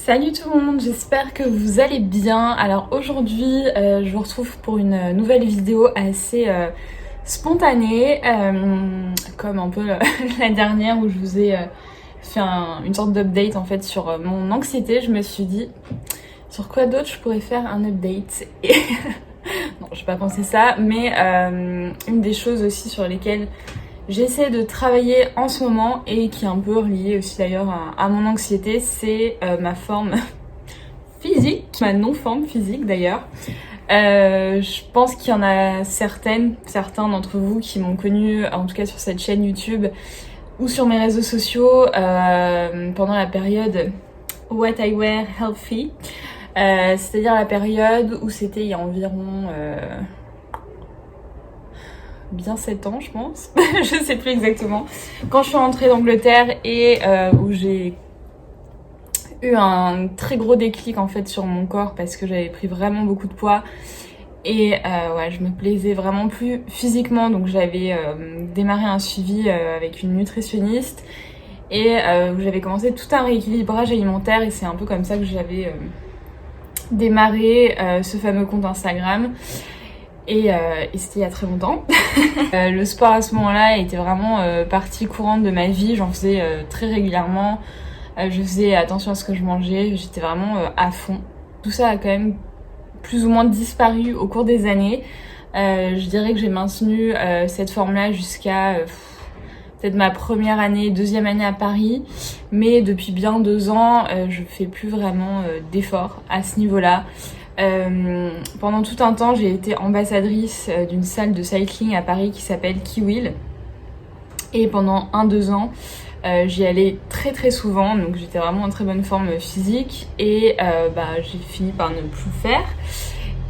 Salut tout le monde, j'espère que vous allez bien. Alors aujourd'hui, je vous retrouve pour une nouvelle vidéo assez spontanée, comme un peu la dernière où je vous ai fait une sorte d'update en fait sur mon anxiété. Je me suis dit, sur quoi d'autre je pourrais faire un update et non, j'ai pas pensé ça, mais une des choses aussi sur lesquelles j'essaie de travailler en ce moment et qui est un peu reliée aussi d'ailleurs à mon anxiété, c'est ma forme physique, ma non-forme physique d'ailleurs. Je pense qu'il y en a certains d'entre vous qui m'ont connue, en tout cas sur cette chaîne YouTube ou sur mes réseaux sociaux pendant la période What I Wear Healthy, c'est-à-dire la période où c'était il y a environ bien 7 ans je pense, je sais plus exactement, quand je suis rentrée d'Angleterre et où j'ai eu un très gros déclic en fait sur mon corps parce que j'avais pris vraiment beaucoup de poids et ouais, je me plaisais vraiment plus physiquement, donc j'avais démarré un suivi avec une nutritionniste et où j'avais commencé tout un rééquilibrage alimentaire et c'est un peu comme ça que j'avais démarré ce fameux compte Instagram. Et c'était il y a très longtemps. Le sport à ce moment-là était vraiment partie courante de ma vie, j'en faisais très régulièrement. Je faisais attention à ce que je mangeais, j'étais vraiment à fond. Tout ça a quand même plus ou moins disparu au cours des années. Je dirais que j'ai maintenu cette forme-là jusqu'à peut-être ma première année, deuxième année à Paris. Mais depuis bien 2 ans, je fais plus vraiment d'efforts à ce niveau-là. Pendant tout un temps, j'ai été ambassadrice d'une salle de cycling à Paris qui s'appelle Kiwil. Et pendant 1-2 ans, j'y allais très très souvent, donc j'étais vraiment en très bonne forme physique et j'ai fini par ne plus faire.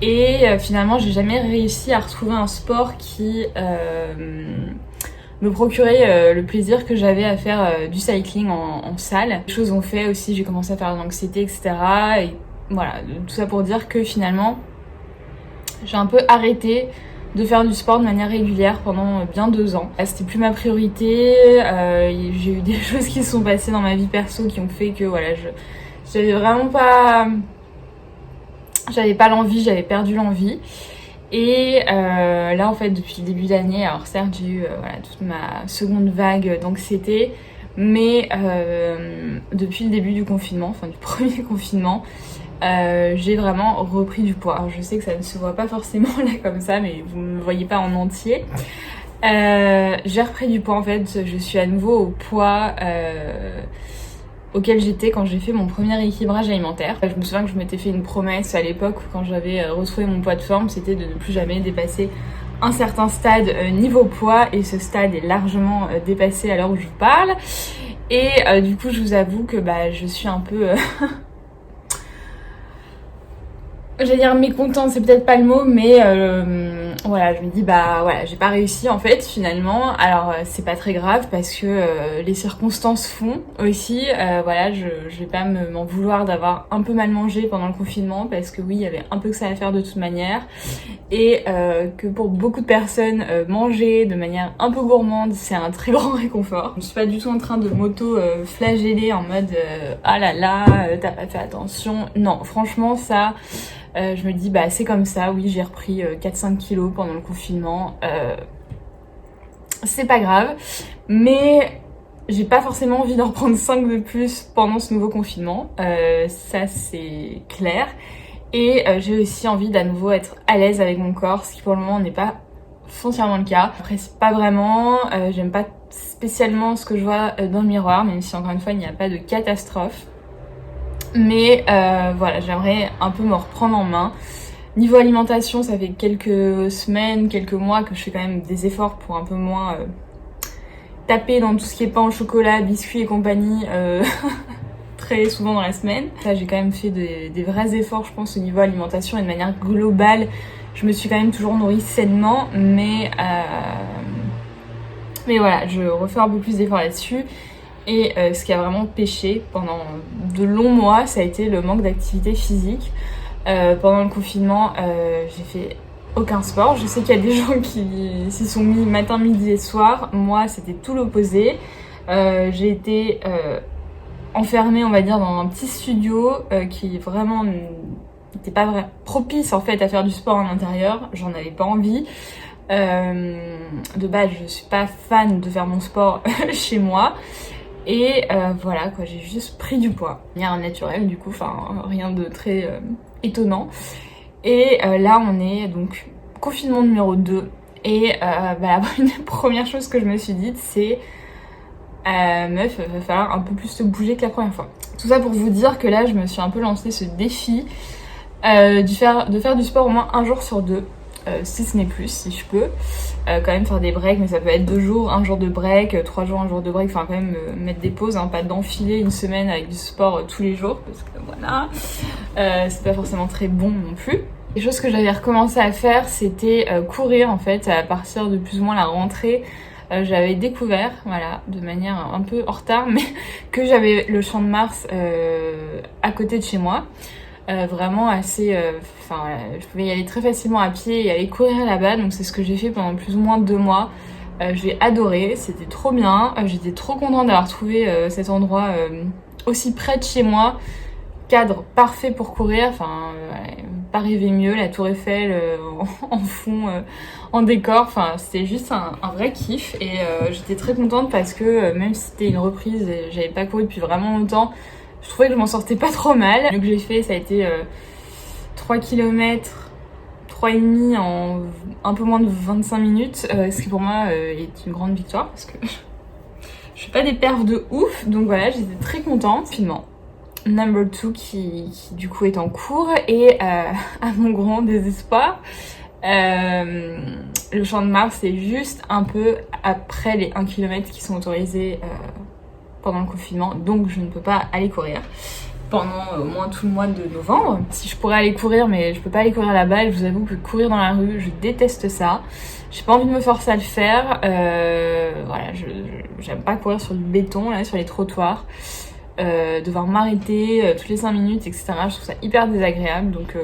Et finalement, j'ai jamais réussi à retrouver un sport qui me procurait le plaisir que j'avais à faire du cycling en salle. Les choses ont fait aussi, j'ai commencé à faire de l'anxiété, etc. Et voilà, tout ça pour dire que finalement, j'ai un peu arrêté de faire du sport de manière régulière pendant bien 2 ans. C'était plus ma priorité, j'ai eu des choses qui se sont passées dans ma vie perso qui ont fait que voilà, j'avais vraiment pas... J'avais pas l'envie, j'avais perdu l'envie. Et là en fait depuis le début d'année, alors certes j'ai eu toute ma seconde vague d'anxiété, mais depuis le début du confinement, enfin du premier confinement, j'ai vraiment repris du poids. Alors, je sais que ça ne se voit pas forcément là comme ça, mais vous ne me voyez pas en entier. J'ai repris du poids en fait, je suis à nouveau au poids auquel j'étais quand j'ai fait mon premier équilibrage alimentaire. Je me souviens que je m'étais fait une promesse à l'époque quand j'avais retrouvé mon poids de forme, c'était de ne plus jamais dépasser un certain stade niveau poids, et ce stade est largement dépassé à l'heure où je vous parle. Et du coup je vous avoue que je suis un peu... J'allais dire mécontente, c'est peut-être pas le mot, mais voilà, je me dis j'ai pas réussi en fait finalement. Alors c'est pas très grave parce que les circonstances font aussi. Je vais pas m'en vouloir d'avoir un peu mal mangé pendant le confinement parce que oui, il y avait un peu que ça à faire de toute manière et que pour beaucoup de personnes, manger de manière un peu gourmande, c'est un très grand réconfort. Je suis pas du tout en train de m'auto-flageller en mode ah là là, t'as pas fait attention. Non, franchement ça... je me dis c'est comme ça, oui j'ai repris 4-5 kilos pendant le confinement, c'est pas grave, mais j'ai pas forcément envie d'en reprendre 5 de plus pendant ce nouveau confinement, ça c'est clair, et j'ai aussi envie d'à nouveau être à l'aise avec mon corps, ce qui pour le moment n'est pas foncièrement le cas. Après c'est pas vraiment, j'aime pas spécialement ce que je vois dans le miroir, même si encore une fois il n'y a pas de catastrophe. Mais j'aimerais un peu me reprendre en main. Niveau alimentation, ça fait quelques semaines, quelques mois que je fais quand même des efforts pour un peu moins taper dans tout ce qui est pain au chocolat, biscuits et compagnie très souvent dans la semaine. Là, j'ai quand même fait des vrais efforts, je pense, au niveau alimentation et de manière globale. Je me suis quand même toujours nourrie sainement, mais voilà, je refais un peu plus d'efforts là-dessus. Et ce qui a vraiment pêché pendant de longs mois, ça a été le manque d'activité physique. Pendant le confinement, j'ai fait aucun sport. Je sais qu'il y a des gens qui s'y sont mis matin, midi et soir. Moi, c'était tout l'opposé. J'ai été enfermée, on va dire, dans un petit studio qui vraiment n'était pas vrai propice en fait à faire du sport en intérieur. J'en avais pas envie. De base, je suis pas fan de faire mon sport chez moi. Et voilà quoi, j'ai juste pris du poids. De manière naturelle du coup, enfin rien de très étonnant. Et là on est donc confinement numéro 2. Et la première chose que je me suis dite c'est meuf, il va falloir un peu plus te bouger que la première fois. Tout ça pour vous dire que là je me suis un peu lancé ce défi de faire du sport au moins un jour sur 2. Si ce n'est plus, si je peux. Quand même faire des breaks, mais ça peut être 2 jours, 1 jour de break, 3 jours, 1 jour de break, enfin quand même mettre des pauses, hein, pas d'enfiler une semaine avec du sport tous les jours, parce que voilà, c'est pas forcément très bon non plus. Les choses que j'avais recommencé à faire, c'était courir en fait, à partir de plus ou moins la rentrée. J'avais découvert, voilà, de manière un peu en retard, mais que j'avais le Champ de Mars à côté de chez moi. Vraiment assez voilà, je pouvais y aller très facilement à pied et aller courir là-bas, donc c'est ce que j'ai fait pendant plus ou moins 2 mois. J'ai adoré, c'était trop bien, j'étais trop contente d'avoir trouvé cet endroit aussi près de chez moi, cadre parfait pour courir, enfin pas rêver mieux, la Tour Eiffel en fond, en décor, enfin c'était juste un vrai kiff. Et j'étais très contente parce que même si c'était une reprise et j'avais pas couru depuis vraiment longtemps, je trouvais que je m'en sortais pas trop mal. Ce que j'ai fait, ça a été 3 km, 3,5 en un peu moins de 25 minutes, ce qui pour moi est une grande victoire parce que je fais pas des perfs de ouf, donc voilà, j'étais très contente. Finalement, number 2 qui du coup est en cours et à mon grand désespoir, le Champ de Mars c'est juste un peu après les 1 km qui sont autorisés pendant le confinement, donc je ne peux pas aller courir pendant au moins tout le mois de novembre. Si je pourrais aller courir, mais je peux pas aller courir là-bas, et je vous avoue que courir dans la rue, je déteste ça. J'ai pas envie de me forcer à le faire. Voilà, j'aime pas courir sur du béton, là, sur les trottoirs. Devoir m'arrêter toutes les 5 minutes, etc. Je trouve ça hyper désagréable, donc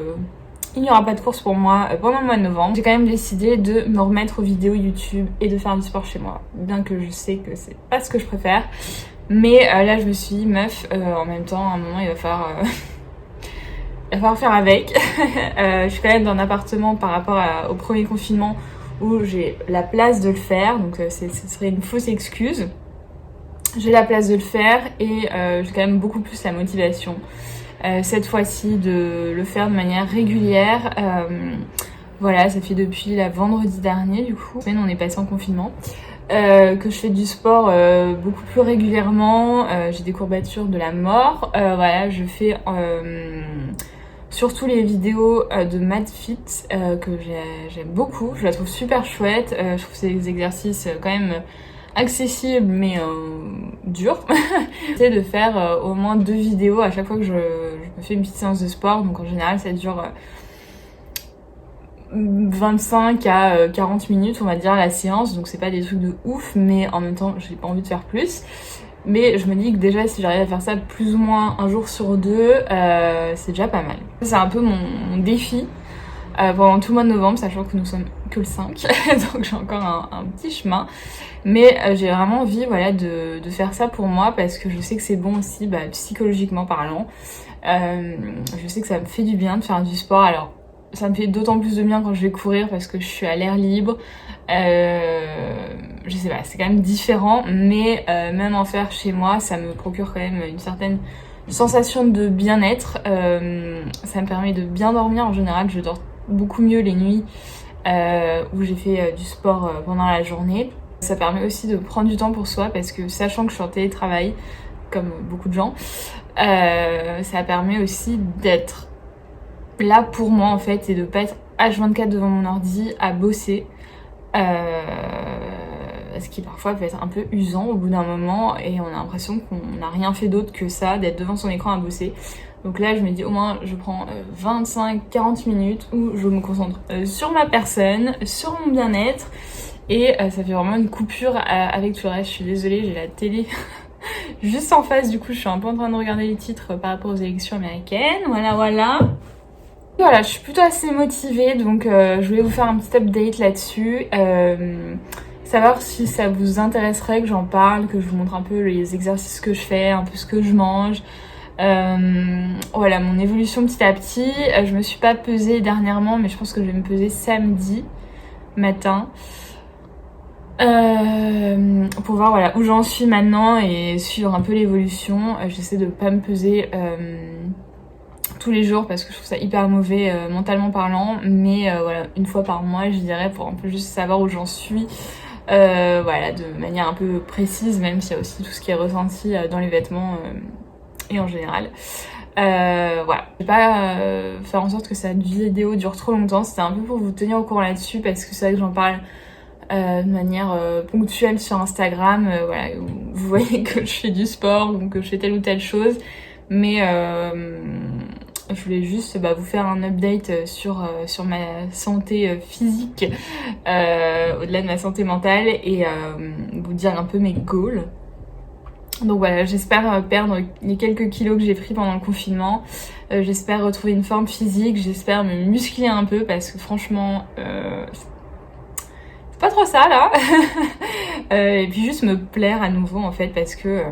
il n'y aura pas de course pour moi pendant le mois de novembre. J'ai quand même décidé de me remettre aux vidéos YouTube et de faire du sport chez moi, bien que je sais que c'est pas ce que je préfère. Mais là je me suis dit, meuf, en même temps, à un moment il va falloir faire avec. Je suis quand même dans un appartement par rapport au premier confinement où j'ai la place de le faire, donc ce serait une fausse excuse. J'ai la place de le faire et j'ai quand même beaucoup plus la motivation cette fois-ci de le faire de manière régulière. Voilà, ça fait depuis la vendredi dernier du coup, on est passé en confinement. Que je fais du sport beaucoup plus régulièrement, j'ai des courbatures de la mort, voilà, je fais surtout les vidéos de MadFit que j'aime beaucoup, je la trouve super chouette, je trouve ces exercices quand même accessibles mais durs. J'essaie de faire au moins 2 vidéos à chaque fois que je me fais une petite séance de sport, donc en général ça dure 25 à 40 minutes on va dire la séance, donc c'est pas des trucs de ouf, mais en même temps j'ai pas envie de faire plus. Mais je me dis que déjà si j'arrive à faire ça plus ou moins un jour sur 2, c'est déjà pas mal. C'est un peu mon défi pendant tout le mois de novembre, sachant que nous sommes que le 5, donc j'ai encore un petit chemin. Mais j'ai vraiment envie, voilà, de faire ça pour moi parce que je sais que c'est bon aussi, psychologiquement parlant. Je sais que ça me fait du bien de faire du sport. Alors ça me fait d'autant plus de bien quand je vais courir parce que je suis à l'air libre. Je sais pas, c'est quand même différent, mais même en faire chez moi, ça me procure quand même une certaine sensation de bien-être. Ça me permet de bien dormir en général. Je dors beaucoup mieux les nuits où j'ai fait du sport pendant la journée. Ça permet aussi de prendre du temps pour soi parce que sachant que je suis en télétravail, comme beaucoup de gens, ça permet aussi d'être là pour moi en fait et de pas être H24 devant mon ordi à bosser, ce qui parfois peut être un peu usant au bout d'un moment et on a l'impression qu'on n'a rien fait d'autre que ça, d'être devant son écran à bosser. Donc là je me dis au moins je prends 25-40 minutes où je me concentre sur ma personne, sur mon bien-être et ça fait vraiment une coupure avec tout le reste. Je suis désolée, j'ai la télé juste en face, du coup je suis un peu en train de regarder les titres par rapport aux élections américaines, voilà. Voilà, je suis plutôt assez motivée, donc je voulais vous faire un petit update là-dessus. savoir si ça vous intéresserait que j'en parle, que je vous montre un peu les exercices que je fais, un peu ce que je mange. Voilà, mon évolution petit à petit. Je me suis pas pesée dernièrement, mais je pense que je vais me peser samedi matin. Pour voir voilà, où j'en suis maintenant et suivre un peu l'évolution. J'essaie de pas me peser tous les jours parce que je trouve ça hyper mauvais mentalement parlant, mais voilà, une fois par mois je dirais, pour un peu juste savoir où j'en suis, voilà, de manière un peu précise, même s'il y a aussi tout ce qui est ressenti dans les vêtements et en général. Voilà, je vais pas faire en sorte que cette vidéo dure trop longtemps, c'était un peu pour vous tenir au courant là-dessus parce que c'est vrai que j'en parle de manière ponctuelle sur Instagram, voilà, où vous voyez que je fais du sport ou que je fais telle ou telle chose, mais je voulais juste vous faire un update sur ma santé physique, au-delà de ma santé mentale, et vous dire un peu mes goals. Donc voilà, j'espère perdre les quelques kilos que j'ai pris pendant le confinement, j'espère retrouver une forme physique, j'espère me muscler un peu parce que franchement c'est pas trop ça là. Et puis juste me plaire à nouveau en fait, parce que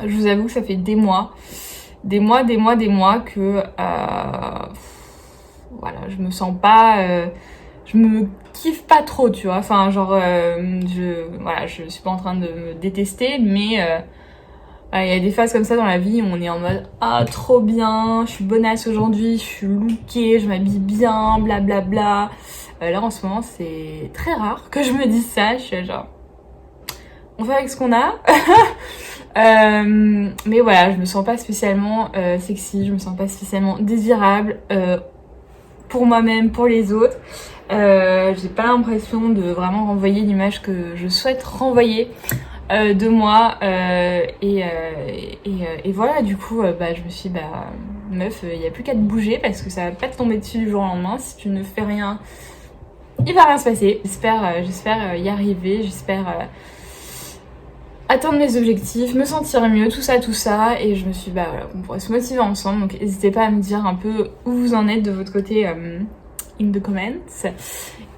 je vous avoue que ça fait des mois que voilà, je me sens pas, je me kiffe pas trop, tu vois, enfin genre je suis pas en train de me détester, mais il y a des phases comme ça dans la vie où on est en mode ah trop bien, je suis bonasse aujourd'hui, je suis lookée, je m'habille bien, blablabla. Là en ce moment c'est très rare que je me dise ça, je suis genre on fait avec ce qu'on a. Mais voilà, je me sens pas spécialement sexy, je me sens pas spécialement désirable pour moi-même, pour les autres. J'ai pas l'impression de vraiment renvoyer l'image que je souhaite renvoyer de moi, et voilà, du coup je me suis dit meuf, il y a plus qu'à te bouger parce que ça va pas te tomber dessus du jour au lendemain. Si tu ne fais rien, il va rien se passer. J'espère y arriver, j'espère atteindre mes objectifs, me sentir mieux, tout ça, et je me suis dit voilà, on pourrait se motiver ensemble, donc n'hésitez pas à me dire un peu où vous en êtes de votre côté in the comments,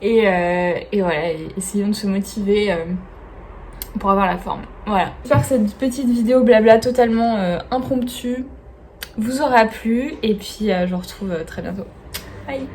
et voilà, essayons de se motiver pour avoir la forme. Voilà, j'espère que cette petite vidéo blabla totalement impromptue vous aura plu, et puis je vous retrouve très bientôt. Bye.